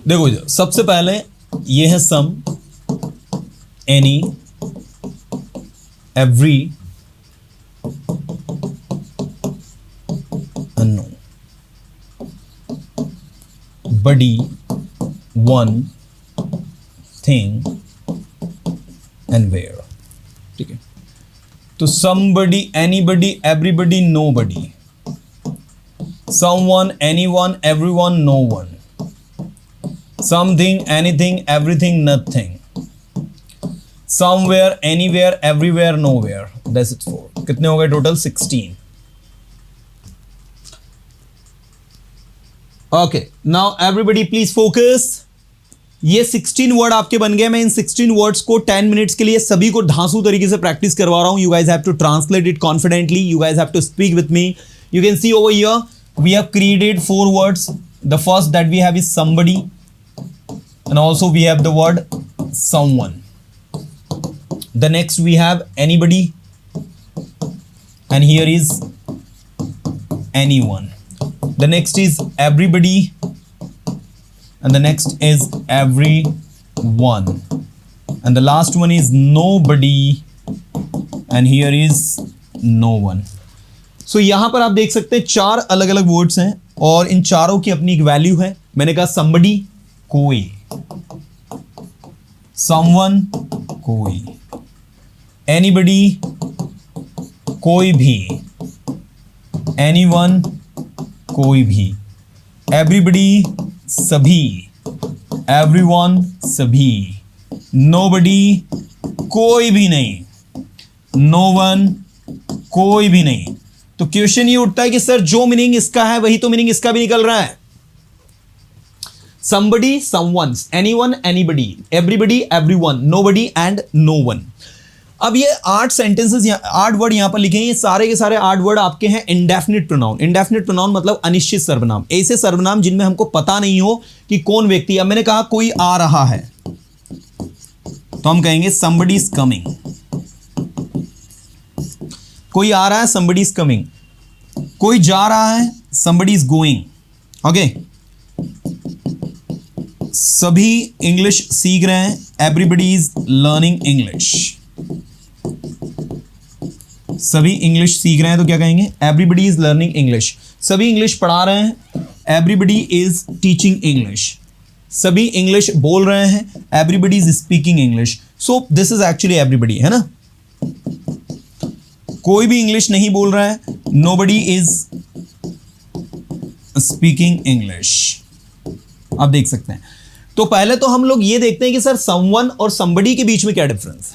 देखो सबसे पहले ये है some, any, every, no, body, one, thing and where. ठीक है, तो somebody, anybody, everybody, nobody, someone, anyone, everyone, no one, something, anything, everything, nothing, somewhere, anywhere, everywhere, nowhere। That's it for कितने हो गए total? 16। Okay, now everybody please focus। ये 16 word आपके बन गए। मैं इन 16 वर्ड्स को 10 मिनट्स के लिए सभी को धांसू तरीके से प्रैक्टिस करवा रहा हूं। You guys have to translate it confidently, you guys have to speak with me. You can see over here we have created 4 words. The first that we have is somebody, and also we have the word someone. The next we have anybody, and here is anyone. The next is everybody, and the next is everyone, and the last one is nobody, and here is no one. सो यहां पर आप देख सकते हैं 4 अलग अलग words हैं और इन चारों की अपनी एक वैल्यू है। मैंने कहा somebody कोई, someone कोई, anybody कोई भी, anyone कोई भी, everybody सभी, everyone सभी, nobody कोई भी नहीं, no one कोई भी नहीं। तो क्वेश्चन ये उठता है कि सर जो मीनिंग इसका है वही तो मीनिंग इसका भी निकल रहा है। somebody, someone, anyone, anybody, everybody, everyone, nobody and no one। अब ये 8 सेंटेंसेस 8 वर्ड यहां पर लिखे हैं। ये सारे के सारे 8 वर्ड आपके हैं इंडेफिनिट प्रोनाउन। इंडेफिनिट प्रोनाउन मतलब अनिश्चित सर्वनाम, ऐसे सर्वनाम जिनमें हमको पता नहीं हो कि कौन व्यक्ति। अब मैंने कहा कोई आ रहा है तो हम कहेंगे somebody is coming। कोई आ रहा है somebody is coming। कोई जा रहा है somebody is going। ओके, सभी इंग्लिश सीख रहे हैं, everybody is learning English। सभी इंग्लिश सीख रहे हैं तो क्या कहेंगे? everybody is learning English। सभी इंग्लिश पढ़ा रहे हैं, everybody is teaching English। सभी इंग्लिश बोल रहे हैं, everybody is speaking English। so this is actually everybody, है ना। कोई भी इंग्लिश नहीं बोल रहा है, nobody is speaking English। आप देख सकते हैं। तो पहले तो हम लोग ये देखते हैं कि सर someone और somebody के बीच में क्या डिफरेंस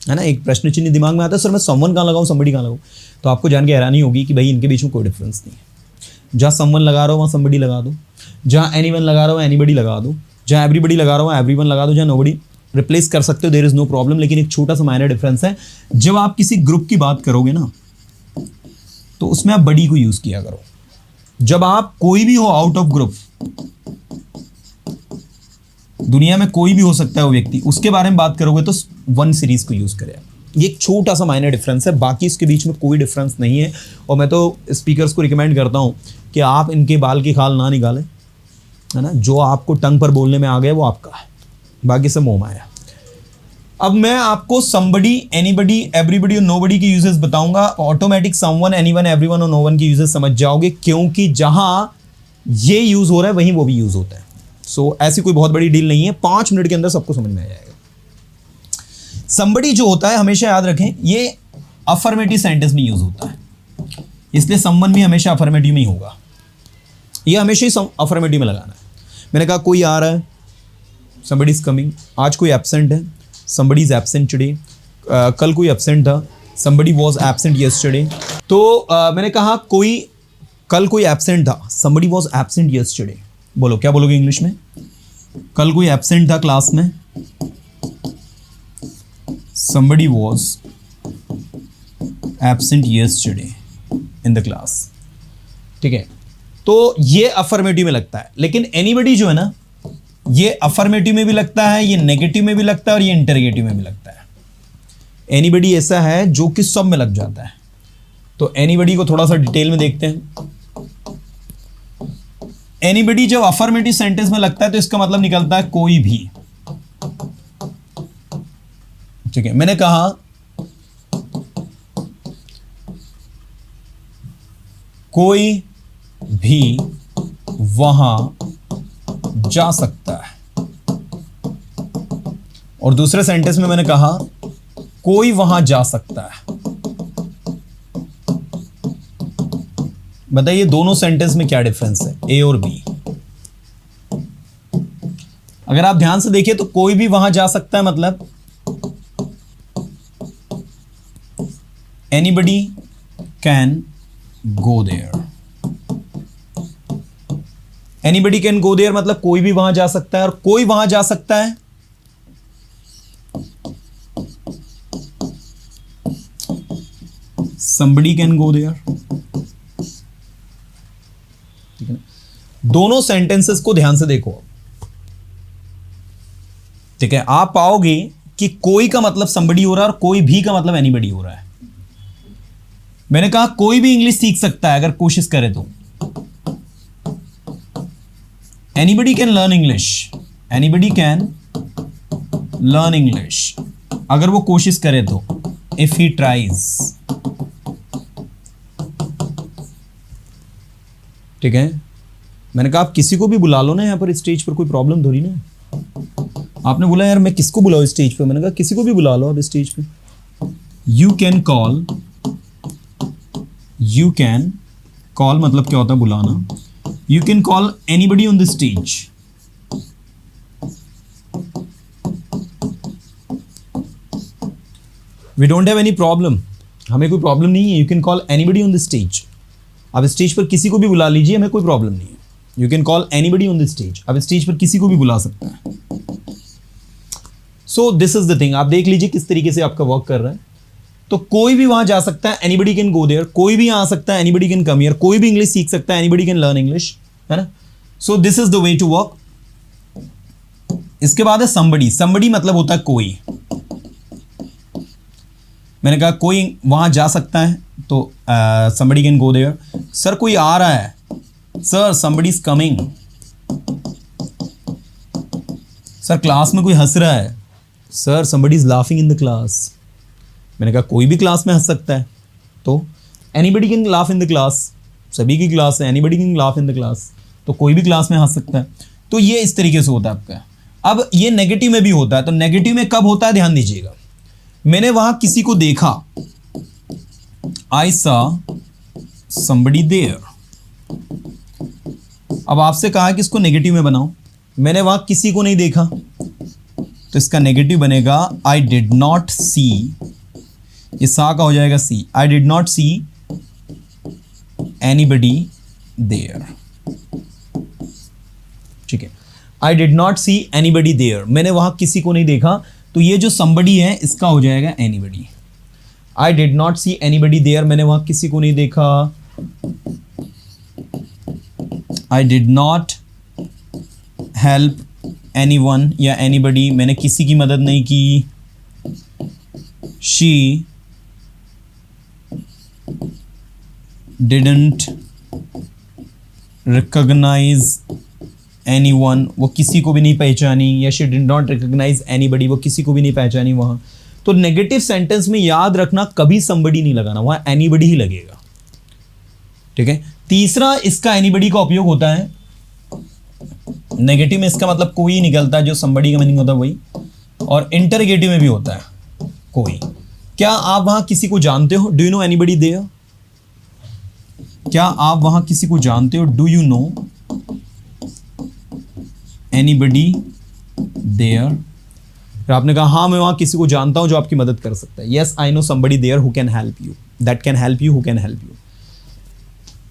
है ना। एक प्रश्न चिन्ह दिमाग में आता है, सर मैं someone कहां लगाऊं, somebody कहां लगाऊं। तो आपको जान के हैरानी होगी कि भाई इनके बीच में कोई डिफरेंस नहीं है। जहां someone लगा रहा हो वहां somebody लगा दो, जहां anyone लगा रहा हो anybody लगा दो, जहां everybody लगा रहा हो everyone लगा दो, जहां nobody रिप्लेस कर सकते हो, देयर इज नो प्रॉब्लम। लेकिन एक छोटा सा माइनर डिफरेंस है, जब आप किसी ग्रुप की बात करोगे ना तो उसमें आप बड़ी को यूज किया करो। जब आप कोई भी हो आउट ऑफ ग्रुप, दुनिया में कोई भी हो सकता है वो व्यक्ति, उसके बारे में बात करोगे तो 1 सीरीज को यूज करें। ये एक छोटा सा माइनर डिफरेंस है, बाकी इसके बीच में कोई डिफरेंस नहीं है। और मैं तो स्पीकर्स को रिकमेंड करता हूं कि आप इनके बाल की खाल ना निकालें, है ना। जो आपको टंग पर बोलने में आ गया वो आपका है, बाकी सब मोह माया। अब मैं आपको somebody, anybody, everybody और nobody की यूजेस बताऊंगा। ऑटोमेटिक someone, anyone, everyone और no one की यूजेस समझ जाओगे, क्योंकि जहां ये यूज हो रहा है वहीं वो भी यूज होता है। सो ऐसी कोई बहुत बड़ी डील नहीं है, 5 मिनट के अंदर सबको समझ में आ जाएगा। somebody जो होता है, हमेशा याद रखें, ये अफर्मेटिव सेंटेंस में यूज होता है, इसलिए someone भी हमेशा अफर्मेटिव में ही होगा। ये हमेशा ही अफर्मेटिव में लगाना है। मैंने कहा कोई आ रहा है, somebody is coming। आज कोई एब्सेंट है, somebody is absent today। कल कोई एब्सेंट था, somebody was absent yesterday। तो मैंने कहा कोई कल कोई एब्सेंट था, somebody was absent yesterday। बोलो क्या बोलोगे इंग्लिश में? कल कोई एब्सेंट था क्लास में, somebody was absent yesterday in the class। ठीक है, तो ये अफर्मेटिव में लगता है। लेकिन एनीबडी जो है ना, ये अफर्मेटिव में भी लगता है, ये नेगेटिव में भी लगता है और ये इंटरगेटिव में भी लगता है। एनीबडी ऐसा है जो कि सब में लग जाता है। तो एनीबडी को थोड़ा सा डिटेल में देखते हैं। एनीबडी जब अफर्मेटिव सेंटेंस में लगता है तो इसका मतलब निकलता है कोई भी। ठीक है, मैंने कहा कोई भी वहां जा सकता है, और दूसरे सेंटेंस में मैंने कहा कोई वहां जा सकता है। बताइए दोनों सेंटेंस में क्या डिफरेंस है, ए और बी। अगर आप ध्यान से देखिए तो कोई भी वहां जा सकता है मतलब anybody can go there. Anybody can go there मतलब कोई भी वहां जा सकता है, और कोई वहां जा सकता है somebody कैन गो देयर। ठीक है ना, दोनों सेंटेंसेस को ध्यान से देखो। ठीक है, आप पाओगे कि कोई का मतलब somebody हो रहा है और कोई भी का मतलब anybody हो रहा है। मैंने कहा कोई भी इंग्लिश सीख सकता है अगर कोशिश करे तो। Anybody can learn English, anybody can learn English अगर वो कोशिश करे तो, इफ ही ट्राइज। ठीक है, मैंने कहा आप किसी को भी बुला लो ना यहां पर स्टेज पर, कोई प्रॉब्लम थोड़ी ना। आपने बोला यार मैं किसको बुलाऊं स्टेज पे, मैंने कहा किसी को भी बुला लो अब स्टेज पे। You can call, you can call मतलब क्या होता है बुलाना। You can call anybody on the stage. We don't have any problem, हमें कोई प्रॉब्लम नहीं है। You can call anybody on the stage, आप स्टेज पर किसी को भी बुला लीजिए, हमें कोई प्रॉब्लम नहीं है। You can call anybody on the stage, आप स्टेज पर किसी को भी बुला सकते हैं। सो दिस इज द थिंग, आप देख लीजिए किस तरीके से आपका वर्क कर रहा है। तो कोई भी वहां जा सकता है, एनीबडी कैन गो देयर। कोई भी आ सकता है, एनीबडी कैन कम हियर। कोई भी इंग्लिश सीख सकता है, एनीबडी कैन लर्न इंग्लिश, है ना। So this is the way to work. इसके बाद है somebody। somebody मतलब होता है कोई। मैंने कहा कोई वहां जा सकता है तो somebody can go there. Sir कोई आ रहा है, sir somebody is coming। Sir class में कोई हंस रहा है, sir somebody is laughing in the class। मैंने कहा कोई भी क्लास में हंस सकता है तो anybody can laugh in the class, सभी की क्लास है, anybody can laugh in the class, तो कोई भी क्लास में हंस सकता है। तो ये इस तरीके से होता है आपका। अब ये नेगेटिव में भी होता है, तो नेगेटिव में कब होता है ध्यान दीजिएगा। मैंने वहां किसी को देखा, आई सा somebody there। अब आपसे कहा कि इसको नेगेटिव में बनाओ, मैंने वहां किसी को नहीं देखा तो इसका नेगेटिव बनेगा आई डिड नॉट सी। ये सा का हो जाएगा see. I did not see anybody there. ठीक है, I did not see anybody there, मैंने वहां किसी को नहीं देखा, तो ये जो somebody है इसका हो जाएगा anybody. I did not see anybody there, मैंने वहां किसी को नहीं देखा। I did not help anyone या एनीबडी, मैंने किसी की मदद नहीं की। शी डिडंट रिकॉग्नाइज एनीवन, वो किसी को भी नहीं पहचानी। या she did not recognise anybody, वो किसी को भी नहीं पहचानी वहां। तो नेगेटिव सेंटेंस में याद रखना कभी somebody नहीं लगाना, वहां एनीबडी ही लगेगा। ठीक है, तीसरा इसका एनीबडी का उपयोग होता है नेगेटिव में, इसका मतलब कोई निकलता है, जो somebody का मीनिंग होता है वही। और इंटरगेटिव में भी होता है कोई। क्या आप वहां किसी को जानते हो, do you know anybody there. क्या आप वहां किसी को जानते हो, do you know anybody there. फिर आपने कहा हाँ मैं वहां किसी को जानता हूं जो आपकी मदद कर सकता है। Yes I know somebody there who can help you, that can help you, who can help you.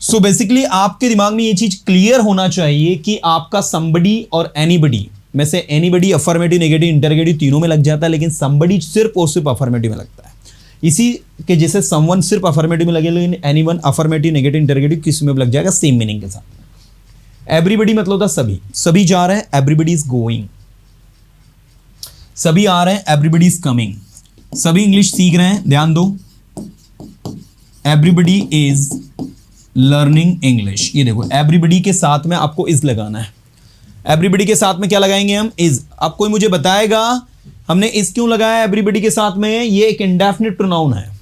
So basically आपके दिमाग में ये चीज क्लियर होना चाहिए कि आपका somebody और anybody में से एनीबडी अफर्मेटिव, नेगेटिव, इंटरगेटिव तीनों में लग जाता है, लेकिन somebody सिर्फ और सिर्फ अफर्मेटिव में लगता है। इसी के जैसे someone सिर्फ अफर्मेटिव में लगे, लेकिन एनीवन अफर्मेटिव, नेगेटिव, इंटरगेटिव किसी में लग जाएगा सेम मीनिंग के साथ। एवरीबडी मतलब होता सभी, सभी जा रहे हैं, एवरीबडी इज गोइंग। सभी आ रहे हैं, एवरीबडी इज कमिंग। सभी इंग्लिश सीख रहे हैं, ध्यान दो, एवरीबडी इज लर्निंग इंग्लिश। ये देखो एवरीबडी के साथ में आपको इज लगाना है। एवरीबडी के साथ में क्या लगाएंगे हम? इज। अब कोई मुझे बताएगा हमने इज क्यों लगाया एवरीबडी के साथ में? ये एक इंडेफिनिट प्रोनाउन है।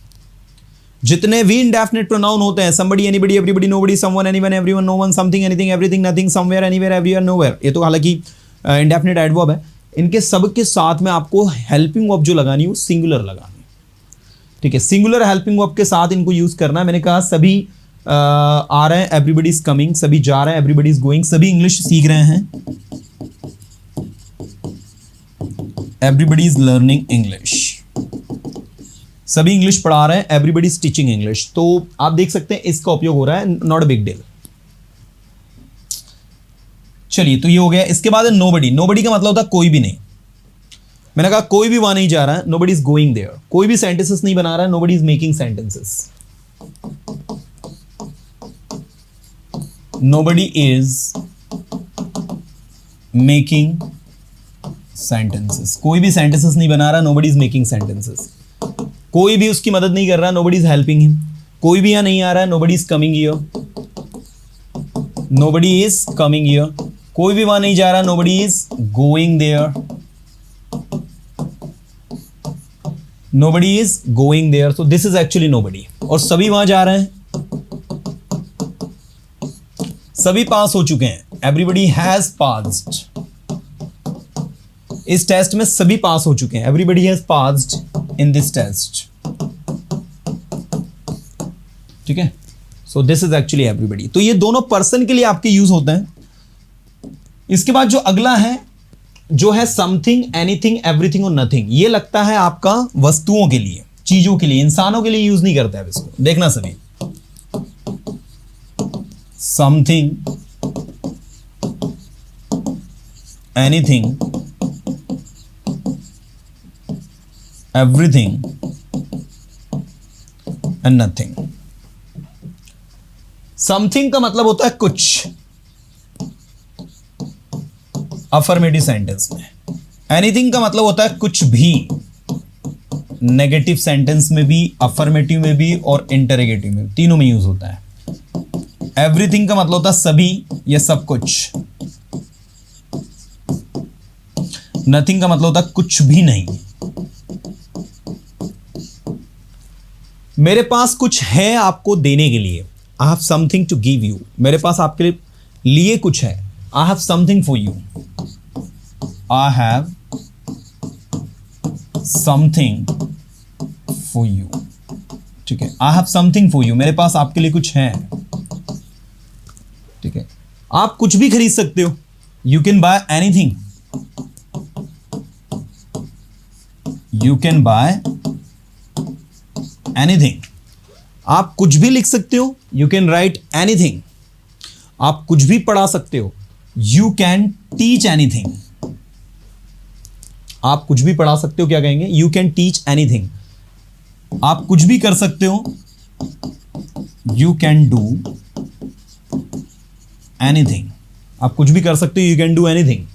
जितने भी इंडेफिनिट प्रोनाउन होते हैं, somebody, anybody, everybody, nobody, someone, anyone, everyone, no one, something, anything, everything, nothing, somewhere, anywhere, everywhere, nowhere, ये तो हालांकि इंडेफिनिट एडवर्ब है। इनके सब के साथ में आपको हेल्पिंग वर्ब जो लगानी है वो सिंगुलर लगानी है। ठीक है, सिंगुलर हेल्पिंग वर्ब के साथ इनको यूज करना है। मैंने कहा सभी आ रहे हैं, एवरीबडी इज कमिंग, सभी जा रहे हैं, एवरीबडी इज गोइंग, सभी इंग्लिश सीख रहे हैं, एवरीबडी इज लर्निंग इंग्लिश, सभी इंग्लिश पढ़ा रहे हैं, एवरीबडी इज टीचिंग इंग्लिश। तो आप देख सकते हैं इसका उपयोग हो रहा है, नॉट अ बिग डील। चलिए, तो ये हो गया। इसके बाद है नोबडी। नोबडी का मतलब होता है कोई भी नहीं। मैंने कहा कोई भी वहां नहीं जा रहा है, नोबडी इज गोइंग देयर। कोई भी सेंटेंसेस नहीं बना रहा है, nobody is making sentences. Nobody is making sentences. कोई भी सेंटेंसेस नहीं बना रहा, नोबडी इज मेकिंग सेंटेंसेस। कोई भी उसकी मदद नहीं कर रहा, नोबडी इज हेल्पिंग हिम। कोई भी यहां नहीं आ रहा है, nobody is coming here, nobody is coming here. कोई भी वहां नहीं जा रहा, nobody is going there, nobody is going there. So this is actually nobody. और सभी वहां जा रहे हैं, सभी पास हो चुके हैं, एवरीबडी हैज पास्ड। इस टेस्ट में सभी पास हो चुके हैं, everybody has passed in this test. ठीक है, so this is actually everybody. तो ये दोनों पर्सन के लिए आपके यूज होते हैं। इसके बाद जो अगला है जो है समथिंग, एनीथिंग, एवरीथिंग और नथिंग, ये लगता है आपका वस्तुओं के लिए, चीजों के लिए, इंसानों के लिए यूज नहीं करता है इसको। देखना सभी, something, anything, everything and nothing. Something का मतलब होता है कुछ, अफर्मेटिव सेंटेंस में। एनीथिंग का मतलब होता है कुछ भी, नेगेटिव सेंटेंस में भी, अफर्मेटिव में भी और इंटरोगेटिव में, तीनों में यूज होता है। एवरीथिंग का मतलब होता है सभी या सब कुछ। नथिंग का मतलब होता है कुछ भी नहीं। मेरे पास कुछ है आपको देने के लिए, I have something to give you. मेरे पास आपके लिए कुछ है, I have something for you, I have something for you. ठीक है, I have something for you, मेरे पास आपके लिए कुछ है। ठीक है, आप कुछ भी खरीद सकते हो, you can buy anything, you can buy anything. आप कुछ भी लिख सकते हो, यू कैन राइट एनीथिंग। आप कुछ भी पढ़ा सकते हो, यू कैन टीच एनीथिंग। आप कुछ भी पढ़ा सकते हो, क्या कहेंगे? You can teach anything. आप कुछ भी कर सकते हो, यू कैन डू एनीथिंग। आप कुछ भी कर सकते हो, यू कैन डू एनीथिंग।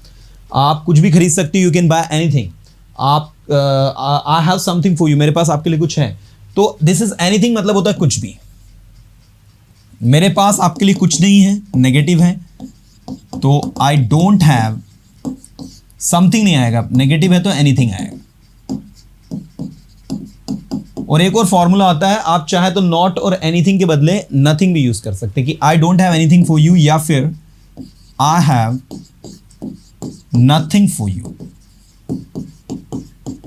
आप कुछ भी खरीद सकते हो, यू कैन बाय एनीथिंग। आप I have something for you, मेरे पास आपके लिए कुछ है। तो दिस इज एनीथिंग मतलब होता है कुछ भी। मेरे पास आपके लिए कुछ नहीं है, नेगेटिव है, तो आई डोंट हैव, समथिंग नहीं आएगा, नेगेटिव है तो एनीथिंग आएगा। और एक और फॉर्मूला आता है, आप चाहे तो नॉट और एनीथिंग के बदले नथिंग भी यूज कर सकते हैं, कि I don't have anything for you, या फिर I have nothing for you.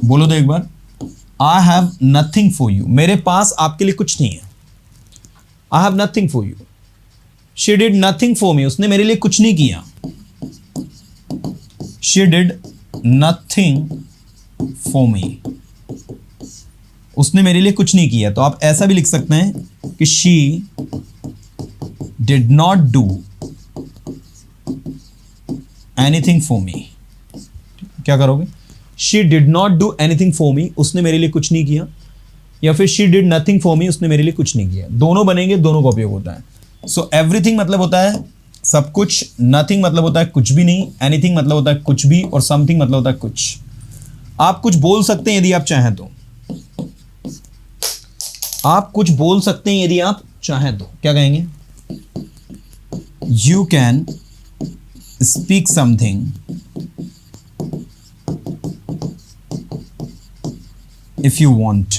बोलो तो एक बार, I have nothing for you, मेरे पास आपके लिए कुछ नहीं है। I have nothing for you, she did nothing for me, उसने मेरे लिए कुछ नहीं किया। She did nothing for me, उसने मेरे लिए कुछ नहीं किया। तो आप ऐसा भी लिख सकते हैं कि she did not do anything for me. क्या करोगे? She did not do anything for me, उसने मेरे लिए कुछ नहीं किया, या फिर she did nothing for me, उसने मेरे लिए कुछ नहीं किया। दोनों बनेंगे, दोनों का उपयोग होता है। सो एवरीथिंग मतलब होता है सब कुछ, नथिंग मतलब होता है कुछ भी नहीं, एनीथिंग मतलब होता है कुछ भी, और समथिंग मतलब होता है कुछ। आप कुछ बोल सकते हैं यदि आप चाहें तो, आप कुछ बोल सकते हैं यदि आप चाहें तो। क्या कहेंगे? You can speak something if you want.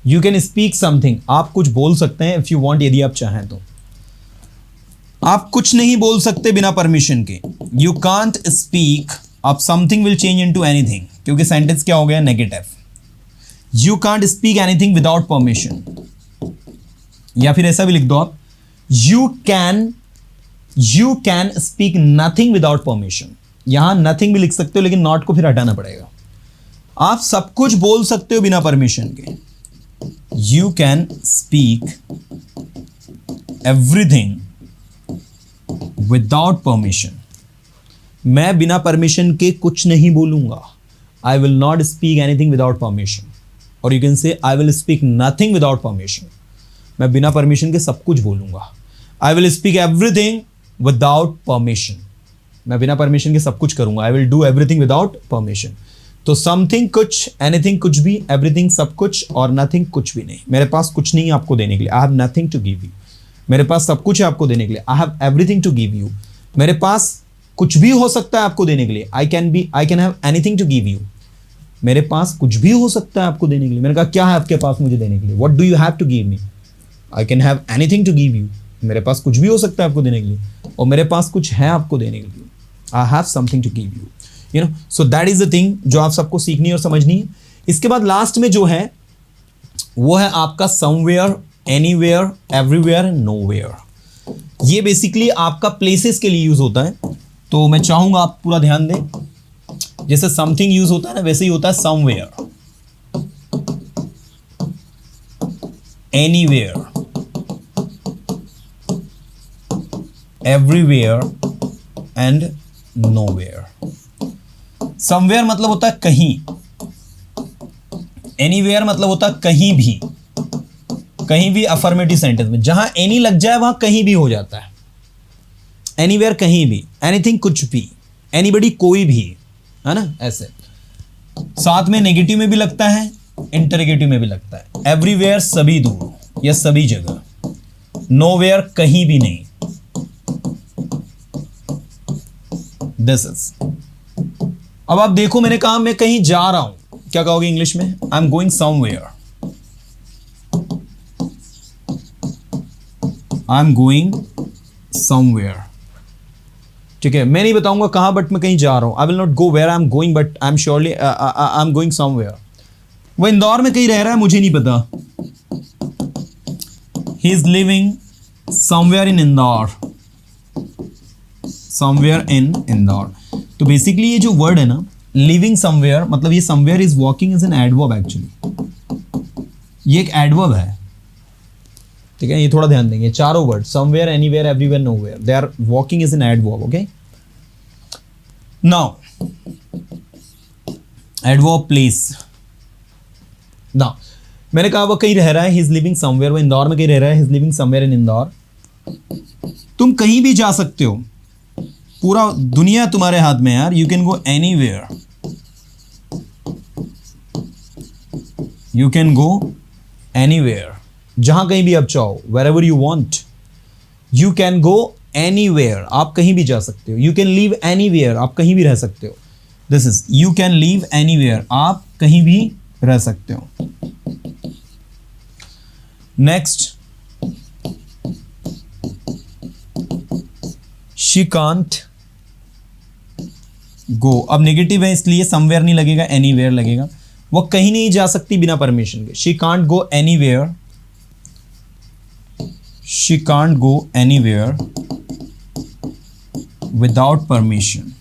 You can speak something. आप कुछ बोल सकते हैं if you want, यदि आप चाहें तो. आप कुछ नहीं बोल सकते बिना परमिशन के. You can't speak. अब something will change into anything, क्योंकि सेंटेंस क्या हो गया? Negative. You can't speak anything without permission. या फिर ऐसा भी लिख दो आप, You can speak nothing without permission. यहां nothing भी लिख सकते हो, लेकिन not को फिर हटाना पड़ेगा. आप सब कुछ बोल सकते हो बिना परमिशन के. You can speak everything without permission. मैं बिना परमिशन के कुछ नहीं बोलूंगा. I will not speak anything without permission. और you can say I will speak nothing without permission. मैं बिना परमिशन के सब कुछ बोलूंगा. I will speak everything without permission. मैं बिना परमिशन के सब कुछ करूंगा. I will do everything without permission. तो समथिंग कुछ, एनीथिंग कुछ भी, एवरीथिंग सब कुछ, और नथिंग कुछ भी नहीं. मेरे पास कुछ नहीं है आपको देने के लिए. I have nothing to give you. मेरे पास सब कुछ है आपको देने के लिए. I have everything to give you. मेरे पास कुछ भी हो सकता है आपको देने के लिए. I can have anything to give you. मेरे पास कुछ भी हो सकता है आपको देने के लिए. मैंने कहा क्या है आपके पास मुझे देने के लिए? What do you have to give me? I can have anything to give you. मेरे पास कुछ भी हो सकता है आपको देने के लिए, और मेरे पास कुछ है आपको देने के लिए. I have something to give you. You know, so that is the thing जो आप सबको सीखनी और समझनी है. इसके बाद लास्ट में जो है वो है आपका somewhere, anywhere, everywhere and nowhere. ये बेसिकली आपका प्लेसेस के लिए यूज होता है. तो मैं चाहूंगा आप पूरा ध्यान दें. जैसे समथिंग यूज होता है ना, वैसे ही होता है somewhere, anywhere, everywhere and nowhere. Somewhere मतलब होता है कहीं, एनीवेयर मतलब होता है कहीं भी. कहीं भी अफर्मेटिव सेंटेंस में जहां एनी लग जाए वहां कहीं भी हो जाता है. एनीवेयर कहीं भी, एनीथिंग कुछ भी, एनीबडी कोई भी, है ना. ऐसे साथ में नेगेटिव में भी लगता है, इंटरोगेटिव में भी लगता है. एवरीवेयर सभी दूर या सभी जगह. नोवेयर कहीं भी नहीं. This is. अब आप देखो, मैंने कहा मैं कहीं जा रहा हूं. क्या कहोगे इंग्लिश में? आई am going somewhere. I am going somewhere. ठीक है, मैं नहीं बताऊंगा कहां, बट मैं कहीं जा रहा हूं. I will not go where I am going, but I am surely I am going somewhere. वो इंदौर में कहीं रह रहा है, मुझे नहीं पता. He is living somewhere in Indore. Somewhere in Indore. तो बेसिकली ये जो वर्ड है ना, लिविंग समवेयर, मतलब ये somewhere is walking is an adverb actually. ये एक एडवर्ब है. ठीक है, ये थोड़ा ध्यान देंगे. चारों word, somewhere, anywhere, everywhere, nowhere, they are walking is an adverb. Okay, now adverb place. Now मैंने कहा वो कहीं रह रहा है, ही इज लिविंग समवेयर. वो इंदौर में कहीं रह रहा है, he is living somewhere in Indore. तुम कहीं भी जा सकते हो. पूरा दुनिया तुम्हारे हाथ में यार. You can go anywhere. You can go anywhere. जहां कहीं भी आप चाहो, wherever you want, you can go anywhere. आप कहीं भी जा सकते हो. You can live anywhere. आप कहीं भी रह सकते हो. This is you can live anywhere. आप कहीं भी रह सकते हो. Next, she can't go. अब नेगेटिव है इसलिए समवेयर नहीं लगेगा, एनीवेयर लगेगा. वो कहीं नहीं जा सकती बिना परमिशन के. She can't go anywhere. She can't go anywhere without permission.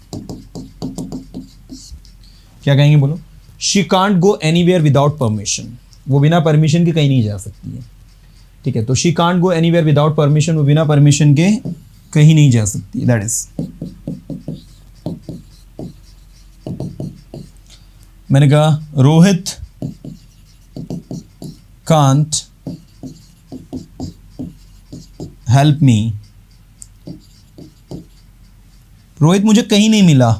क्या कहेंगे बोलो? She can't go anywhere without permission. वो बिना परमिशन के कहीं नहीं जा सकती है. ठीक है, तो she can't go anywhere without permission. वो बिना परमिशन के कहीं नहीं जा सकती. That is. मैंने कहा Rohit can't help me. Rohit मुझे कहीं नहीं मिला.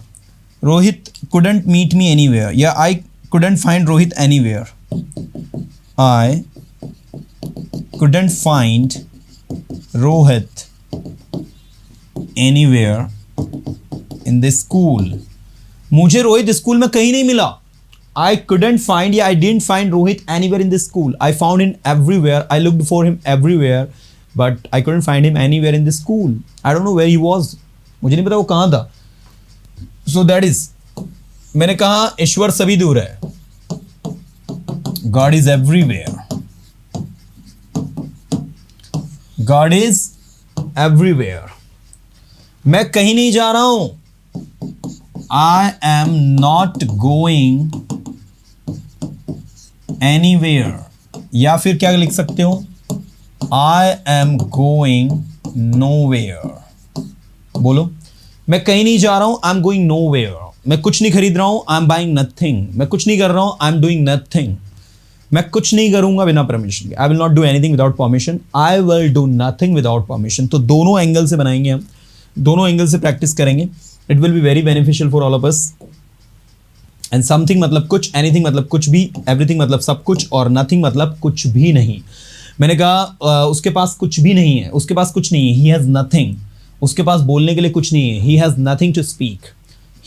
Rohit couldn't meet me anywhere. या I couldn't find Rohit anywhere. I couldn't find Rohit anywhere in the school. मुझे रोहित स्कूल में कहीं नहीं मिला। I couldn't find, yeah, I didn't find Rohit anywhere in the school. I found him everywhere. I looked for him everywhere, but I couldn't find him anywhere in the school. I don't know where he was. मुझे नहीं पता वो कहाँ था. So that is, मैंने कहा ईश्वर सभी दूर है. God is everywhere. God is everywhere. मैं कहीं नहीं जा रहा हूं. I am not going anywhere. या फिर क्या लिख सकते हो? I am going nowhere. बोलो. मैं कहीं नहीं जा रहा हूं. I'm going nowhere. मैं कुछ नहीं खरीद रहा हूं. I'm buying nothing. मैं कुछ नहीं कर रहा हूं. I'm doing nothing. मैं कुछ नहीं करूंगा बिना परमिशन के. I will not do anything without permission. I will do nothing without permission. तो दोनों एंगल से बनाएंगे हम. दोनों एंगल से प्रैक्टिस करेंगे. It will be very beneficial for all of us. And something मतलब कुछ, anything मतलब कुछ भी, everything मतलब सब कुछ, और nothing मतलब कुछ भी नहीं. मैंने कहा उसके पास कुछ भी नहीं है, उसके पास कुछ नहीं है. He has nothing. उसके पास बोलने के लिए कुछ नहीं है. He has nothing to speak.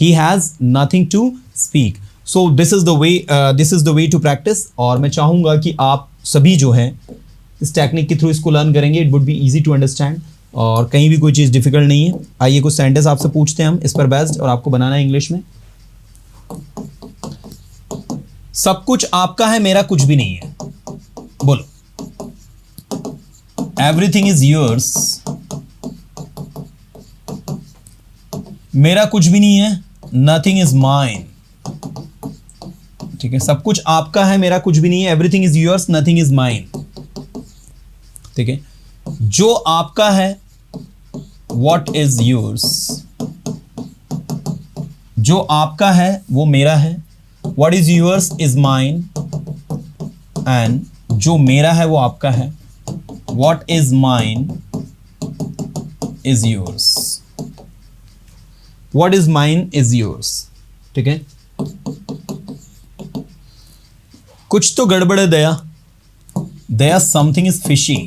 He has nothing to speak. So this is the way to practice. और मैं चाहूँगा कि आप सभी जो हैं इस टेक्निक के थ्रू इसको लर्न करेंगे. It would be easy to understand. और कहीं भी कोई चीज़ डिफिकल्ट नहीं है. आइए कुछ सेंटेंस आपसे पूछते हैं हम इस पर बेस्ड, और आपको बनाना है इंग्लिश में. सब कुछ आपका है, मेरा कुछ भी नहीं है. बोलो. Everything is yours. मेरा कुछ भी नहीं है. Nothing is mine. ठीक है. सब कुछ आपका है, मेरा कुछ भी नहीं है. Everything is yours, nothing is mine. ठीक है. जो आपका है, what is yours. जो आपका है वो मेरा है. What is yours is mine. And जो मेरा है वो आपका है. What is mine is yours. What is mine is yours. ठीक है. कुछ तो गड़बड़ है दया. दया, something is fishy.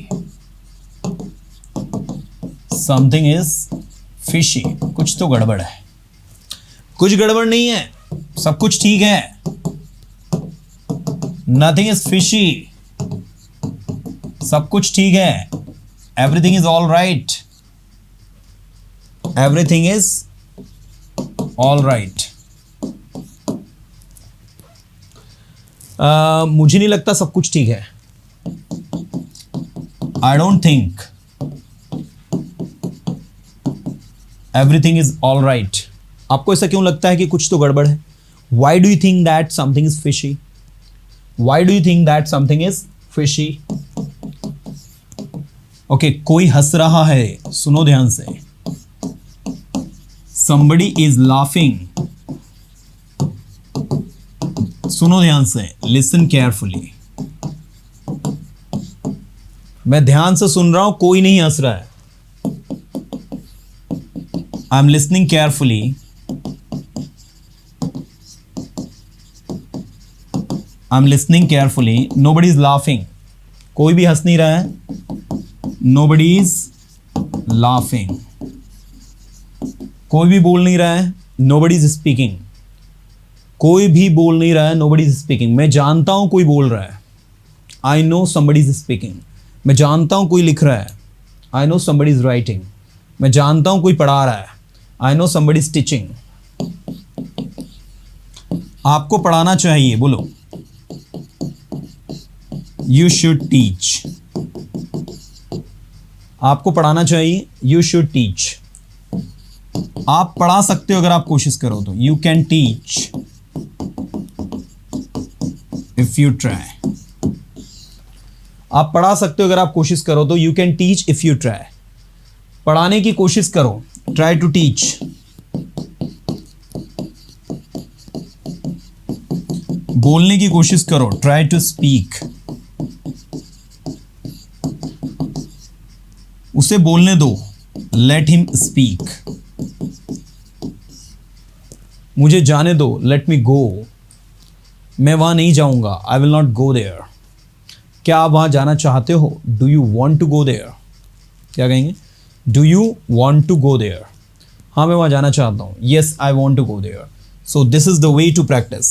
Something is fishy. कुछ तो गड़बड़ है. कुछ गड़बड़ नहीं है, सब कुछ ठीक है. Nothing is fishy. सब कुछ ठीक है. Everything is all right. Everything is all right. मुझे नहीं लगता सब कुछ ठीक है. I don't think everything is all right. आपको ऐसा क्यों लगता है कि कुछ तो गड़बड़ है? Why do you think that something is fishy? Why do you think that something is fishy? Okay, कोई हंस रहा है. सुनो ध्यान से. Somebody is laughing. सुनो ध्यान से. Listen carefully. मैं ध्यान से सुन रहा हूं, कोई नहीं हंस रहा है. I'm listening carefully. I'm listening carefully. Nobody is laughing. कोई भी हंस नहीं रहा है. Nobody is laughing. कोई भी बोल नहीं रहा है. Nobody is speaking. कोई भी बोल नहीं रहा है. Nobody is speaking. मैं जानता हूं कोई बोल रहा है. I know somebody is speaking. मैं जानता हूं कोई लिख रहा है. I know somebody is writing. मैं जानता हूं कोई पढ़ा रहा है. I know somebody is teaching. आपको पढ़ाना चाहिए. बोलो. You should teach. आपको पढ़ाना चाहिए. You should teach. आप पढ़ा सकते हो अगर आप कोशिश करो तो. You can teach if you try. आप पढ़ा सकते हो अगर आप कोशिश करो तो. You can teach if you try. पढ़ाने की कोशिश करो. Try to teach. बोलने की कोशिश करो. Try to speak. उसे बोलने दो. Let him speak. मुझे जाने दो. Let me go. मैं वहां नहीं जाऊंगा. I will not go there. क्या आप वहां जाना चाहते हो? Do you want to go there? क्या कहेंगे? Do you want to go there? हाँ मैं वहाँ जाना चाहता हूँ. Yes I want to go there. So this is the way to practice.